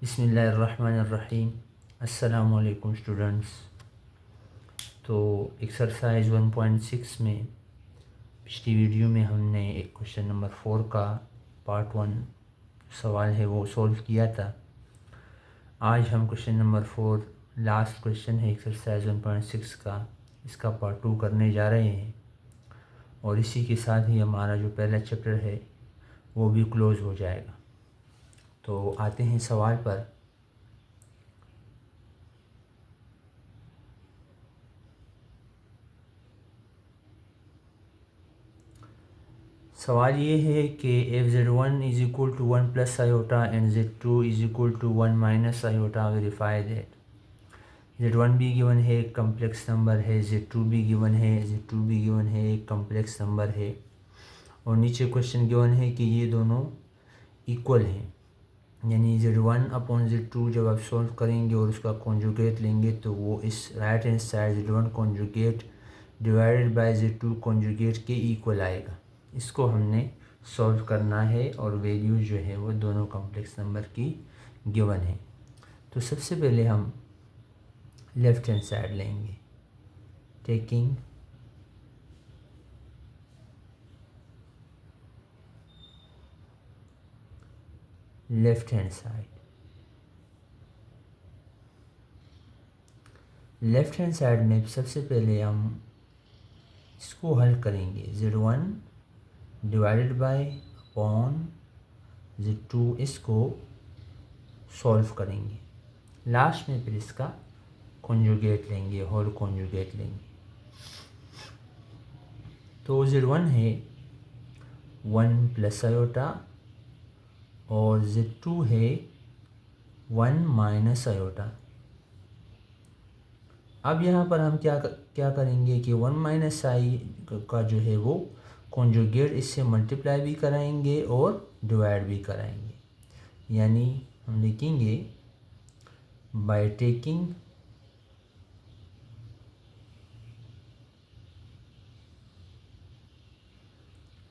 बिस्मिल्लाहिर्रहमानिर्रहीम। अस्सलामु अलैकुम स्टूडेंट्स। तो एक्सरसाइज 1.6 में पिछली वीडियो में हमने एक क्वेश्चन नंबर 4 का पार्ट 1 सवाल है वो सॉल्व किया था। आज हम क्वेश्चन नंबर 4 लास्ट क्वेश्चन है एक्सरसाइज 1.6 का, इसका पार्ट 2 करने जा रहे हैं और इसी के साथ ही हमारा जो पहला चैप्टर है वो भी क्लोज़ हो जाएगा। तो आते हैं सवाल पर। सवाल ये है कि if Z1 is equal to 1 plus iota and Z2 is equal to 1 minus iota, verify that. Z1 भी गिवन है, एक कम्प्लेक्स नंबर है, Z2 भी गिवन है, Z2 भी गिवन है, एक कम्प्लेक्स नंबर है और नीचे क्वेश्चन गिवन है कि ये दोनों इक्वल हैं। यानी Z1 अपॉन Z2 जब आप सॉल्व करेंगे और उसका कॉन्जुगेट लेंगे तो वो इस right hand side Z1 conjugate divided by Z2 conjugate के इक्वल आएगा। इसको हमने सॉल्व करना है और वैल्यू जो है वो दोनों कॉम्प्लेक्स नंबर की गिवन है। तो सबसे पहले हम लेफ़्ट हैंड साइड लेंगे, taking left hand side. Left hand side में सबसे पहले हम इसको हल करेंगे। Z1 divided by upon Z2 इसको सॉल्व करेंगे। लास्ट में फिर इसका कॉन्जुगेट लेंगे, होल कॉन्जुगेट लेंगे। तो Z1 है 1 प्लस आयोटा और Z2 है 1 माइनस आयोटा। अब यहाँ पर हम क्या करेंगे कि 1 माइनस आई का जो है वो कॉन्जुगेट इससे मल्टीप्लाई भी कराएंगे और डिवाइड भी कराएंगे। यानी हम लिखेंगे बाय टेकिंग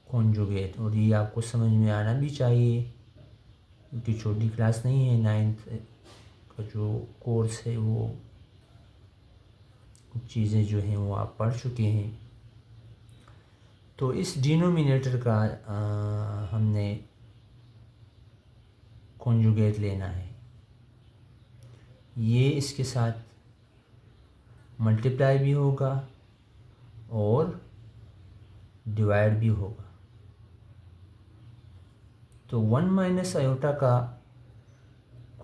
कॉन्जुगेट। और ये आपको समझ में आना भी चाहिए क्योंकि छोटी क्लास नहीं है, 9th का जो कोर्स है वो कुछ चीज़ें जो हैं वो आप पढ़ चुके हैं। तो इस डिनोमिनेटर का हमने कॉन्जुगेट लेना है। ये इसके साथ मल्टीप्लाई भी होगा और डिवाइड भी होगा। तो 1 माइनस आयोटा का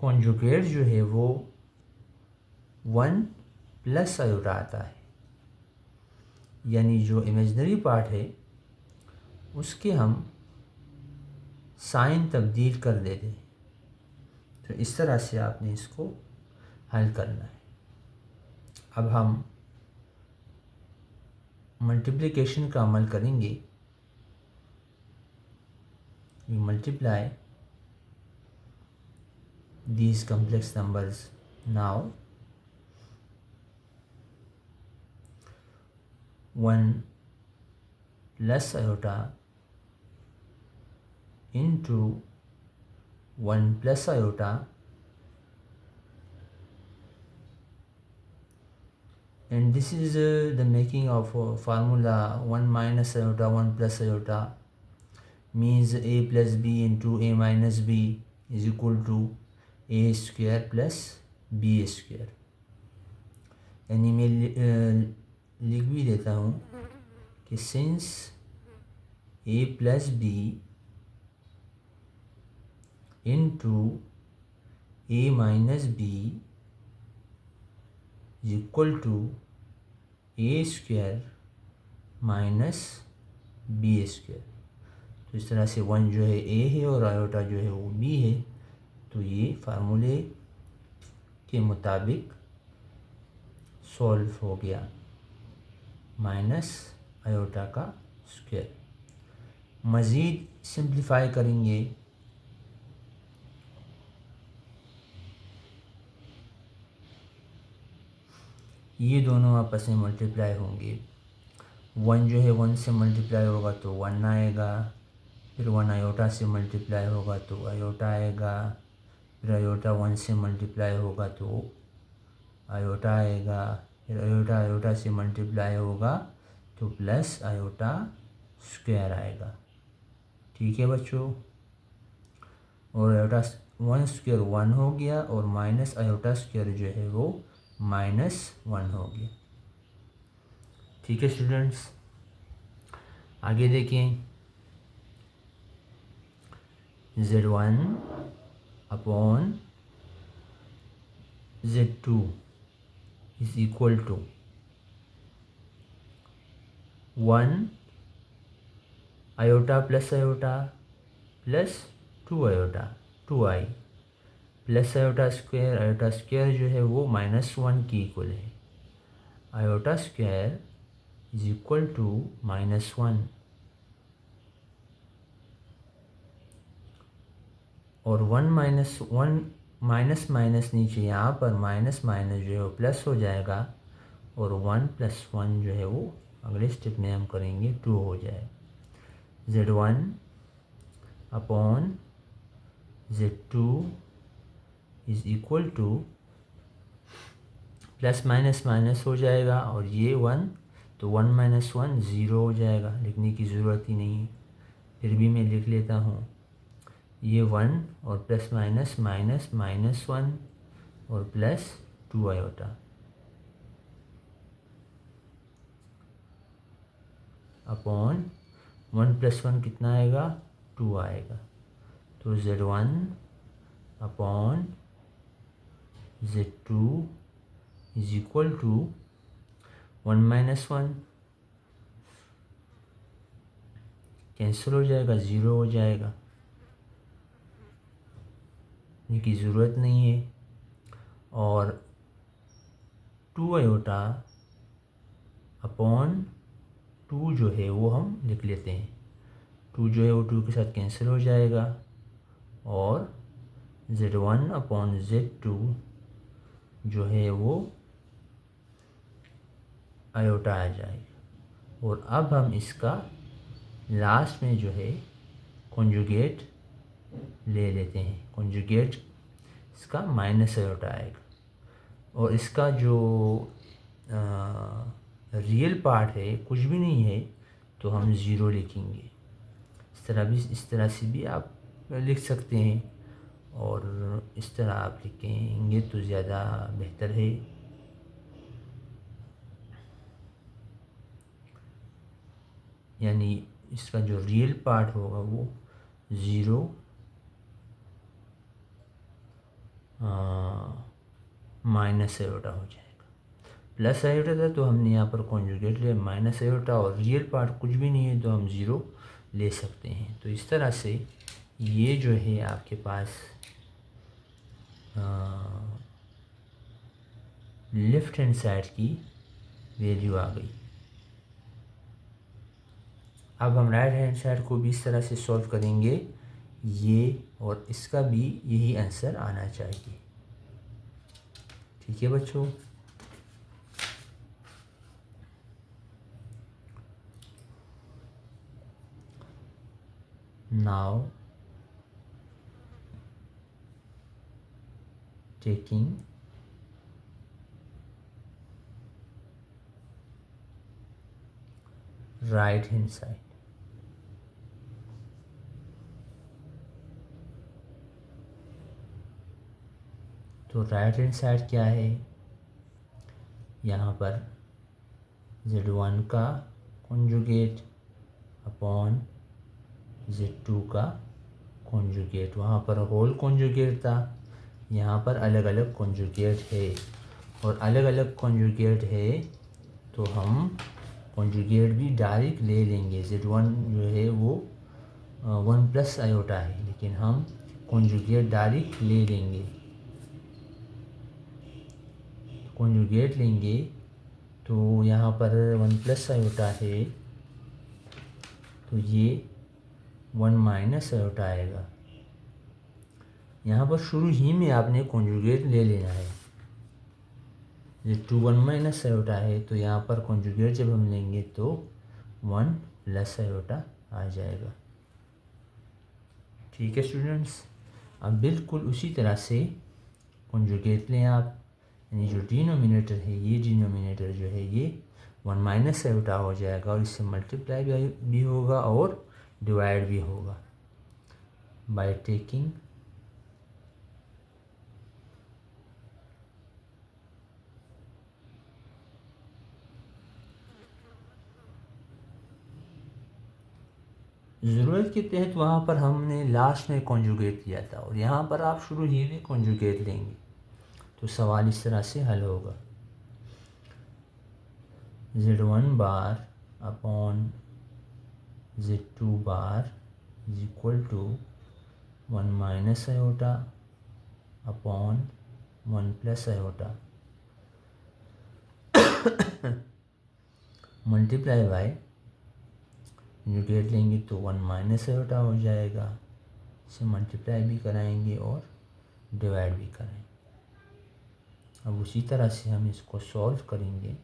कॉन्जुगेट जो है वो 1 प्लस आयोटा आता है। यानी जो इमेजिनरी पार्ट है उसके हम साइन तब्दील कर देते हैं। तो इस तरह से आपने इसको हल करना है। अब हम मल्टीप्लिकेशन का अमल करेंगे। We multiply these complex numbers now। 1 plus iota into 1 plus iota and this is the making of formula 1 minus iota 1 plus iota means a plus b into a minus b is equal to a square plus b square। यानी मैं लिख भी देता हूँ कि since a plus B into a minus B is equal to a square minus B square. तो इस तरह से 1 जो है a है और आयोटा जो है वो b है। तो ये फार्मूले के मुताबिक सॉल्व हो गया, माइनस आयोटा का स्क्वायर। मज़ीद सिंप्लीफाई करेंगे ये दोनों आपस में मल्टीप्लाई होंगे। 1 जो है 1 से मल्टीप्लाई होगा तो 1 आएगा, फिर 1 आयोटा से मल्टीप्लाई होगा तो आयोटा आएगा, फिर आयोटा 1 से मल्टीप्लाई होगा तो आयोटा आएगा, फिर आयोटा आयोटा से मल्टीप्लाई होगा तो प्लस आयोटा स्क्वायर आएगा। ठीक है बच्चों, और आयोटा 1 स्क्वायर 1 हो गया और माइनस आयोटा स्क्वायर जो है वो -1 हो गया। ठीक है स्टूडेंट्स, आगे देखें। Z1 upon Z2 is equal to 1 iota plus iota plus 2 iota 2i plus iota square जो है वो -1 की इक्वल है। Iota square is equal to -1 और 1 माइनस माइनस नीचे यहाँ पर माइनस माइनस जो है वो प्लस हो जाएगा और 1 + 1 जो है वो अगले स्टेप में हम करेंगे 2 हो जाएगा। Z1 upon Z2 is equal two plus minus minus हो जाएगा और ये 1 तो 1 - 1 0 हो जाएगा, लिखने की ज़रूरत ही नहीं है, फिर भी मैं लिख लेता हूँ। ये 1 और प्लस माइनस माइनस -1 और प्लस 2 आयोटा अपॉन 1 + 1 कितना आएगा 2 आएगा। तो Z1 upon Z2 is equal to 1 - 1 cancel हो जाएगा, 0 हो जाएगा, की ज़रूरत नहीं है। और 2 आयोटा अपॉन 2 जो है वो हम लिख लेते हैं। 2 जो है वो 2 के साथ कैंसिल हो जाएगा और Z1 अपॉन Z2 जो है वो आयोटा आ जाएगा। और अब हम इसका लास्ट में जो है कॉन्जुगेट ले लेते हैं। कॉन्जुगेट इसका माइनस आयोटा आएगा और इसका जो रियल पार्ट है कुछ भी नहीं है तो हम 0 लिखेंगे। इस तरह से भी आप लिख सकते हैं और इस तरह आप लिखेंगे तो ज़्यादा बेहतर है। यानी इसका जो रियल पार्ट होगा वो 0 माइनस आयोटा हो जाएगा। प्लस आयोटा था तो हमने यहाँ पर कॉन्जुगेट लिया माइनस आयोटा और रियल पार्ट कुछ भी नहीं है तो हम 0 ले सकते हैं। तो इस तरह से ये जो है आपके पास लेफ्ट हैंड साइड की वैल्यू आ गई। अब हम राइट हैंड साइड को भी इस तरह से सॉल्व करेंगे, ये और इसका भी यही आंसर आना चाहिए। ठीक है बच्चों, now taking right hand side. तो राइट हैंड साइड क्या है, यहाँ पर Z1 का कॉन्जुगेट अपॉन Z2 का कॉन्जुगेट। वहाँ पर होल कॉन्जुगेट था, यहाँ पर अलग अलग कॉन्जुगेट है और अलग अलग कॉन्जुगेट है तो हम कॉन्जुगेट भी डायरेक्ट ले लेंगे। Z1 जो है वो 1 + आयोटा है लेकिन हम कॉन्जुगेट डायरेक्ट ले लेंगे। कॉन्जुगेट लेंगे तो यहाँ पर 1 + आयोटा है तो ये 1 - आयोटा आएगा। यहाँ पर शुरू ही में आपने कॉन्जुगेट ले लेना है। ये 2 1 - आयोटा है तो यहाँ पर कॉन्जुगेट जब हम लेंगे तो 1 + आयोटा आ जाएगा। ठीक है स्टूडेंट्स, अब बिल्कुल उसी तरह से कॉन्जुगेट लें आप, यानी जो डिनोमिनेटर है ये डिनोमिनेटर जो है ये 1 माइनस आयोटा हो जाएगा और इससे मल्टीप्लाई भी होगा और डिवाइड भी होगा बाय टेकिंग ज़रूरत के तहत वहाँ पर हमने लास्ट में कॉन्जुगेट किया था और यहाँ पर आप शुरू ही में कॉन्जुगेट लेंगे तो सवाल इस तरह से हल होगा। Z1 bar upon Z2 bar is equal to 1 minus iota upon 1 plus iota multiply by conjugate लेंगे तो 1 माइनस आयोटा हो जाएगा, इसे मल्टीप्लाई भी कराएंगे और डिवाइड भी करेंगे। अब उसी तरह से हम इसको सॉल्व करेंगे।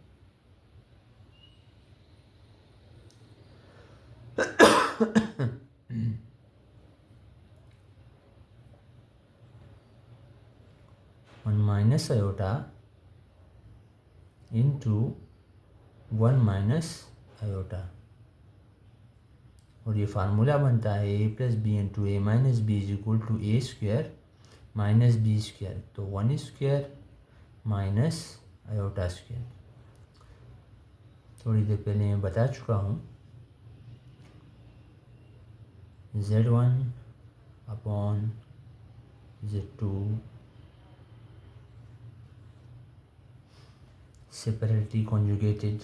One minus iota into 1 minus iota और ये फार्मूला बनता है A plus B into A minus B is equal to A square minus B square, तो 1 स्क्वायर माइनस आयोटा स्क्वायर। थोड़ी देर पहले मैं बता चुका हूँ Z1 upon Z2 separately conjugated,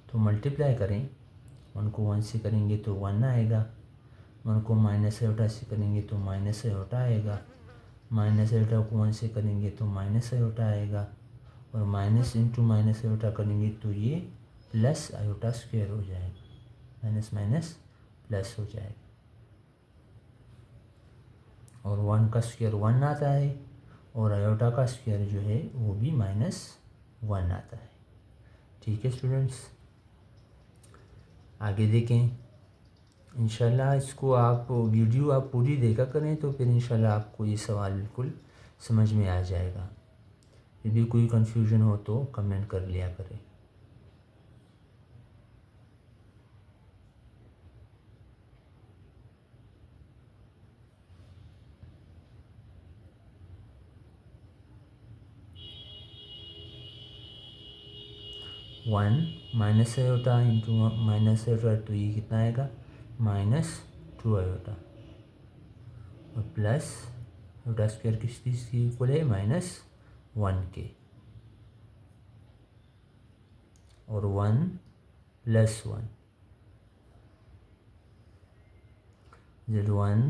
तो मल्टीप्लाई करें, 1 को 1 से करेंगे तो 1 आएगा, 1 को माइनस आयोटा से करेंगे तो माइनस आयोटा आएगा, माइनस आयोटा को 1 से करेंगे तो माइनस आयोटा आएगा और माइनस इंटू माइनस आयोटा करेंगे तो ये प्लस आयोटा स्क्वायर हो जाएगा, माइनस माइनस प्लस हो जाएगा और 1 का स्क्वायर 1 आता है और आयोटा का स्क्वायर जो है वो भी -1 आता है। ठीक है स्टूडेंट्स, आगे देखें। इंशाल्लाह इसको आप वीडियो आप पूरी देखा करें तो फिर इंशाल्लाह आपको ये सवाल बिल्कुल समझ में आ जाएगा। फिर भी कोई कन्फ्यूजन हो तो कमेंट कर लिया करें। One minus iota into minus iota तो ये कितना आएगा -2 आयोटा और प्लस आयोटा स्क्वायर किस चीज़ की इक्वल है -1 के और 1 + 1 Z1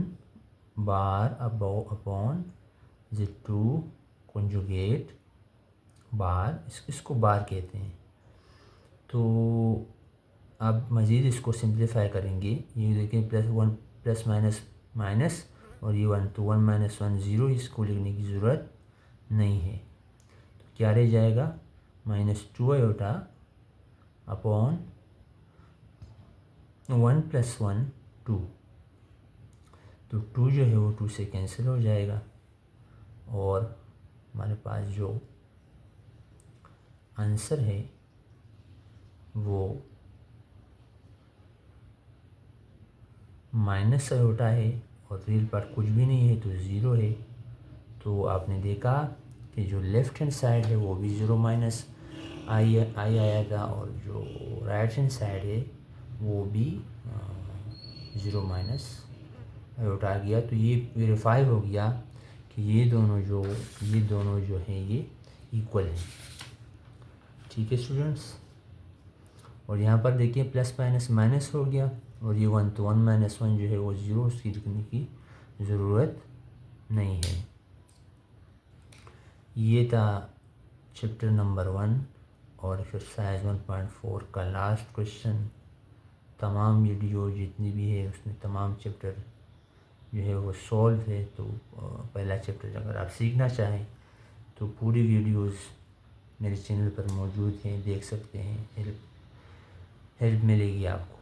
bar upon Z2 conjugate बार, इसको बार कहते हैं। तो अब मज़ीद इसको सिंप्लीफाई करेंगे, ये देखिए +1 प्लस माइनस माइनस और ये 1 तो 1 - 1 0, इसको लिखने की ज़रूरत नहीं है। तो क्या रह जाएगा -2 आयोटा अपॉन 1 + 1 2, तो 2 जो है वो 2 से कैंसिल हो जाएगा और हमारे पास जो आंसर है वो माइनस आयोटा है और रियल पार्ट कुछ भी नहीं है तो 0 है। तो आपने देखा कि जो लेफ़्ट हैंड साइड है वो भी 0 माइनस आई आएगा और जो राइट हैंड साइड है वो भी 0 माइनस आयोटा आ गया। तो ये वेरीफाई हो गया कि ये दोनों जो हैं ये इक्वल हैं। ठीक है स्टूडेंट्स, और यहाँ पर देखिए प्लस माइनस माइनस हो गया और ये 1 तो 1 - 1 जो है वो 0, उसकी लिखने की ज़रूरत नहीं है। ये था चैप्टर नंबर 1 और एक्सरसाइज 1.4 का लास्ट क्वेश्चन। तमाम वीडियो जितनी भी है उसमें तमाम चैप्टर जो है वो सॉल्व है। तो पहला चैप्टर अगर आप सीखना चाहें तो पूरी वीडियोस मेरे चैनल पर मौजूद हैं, देख सकते हैं, हेल्प मिलेगी आपको।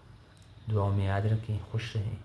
दुआओं में याद रखें, खुश रहें।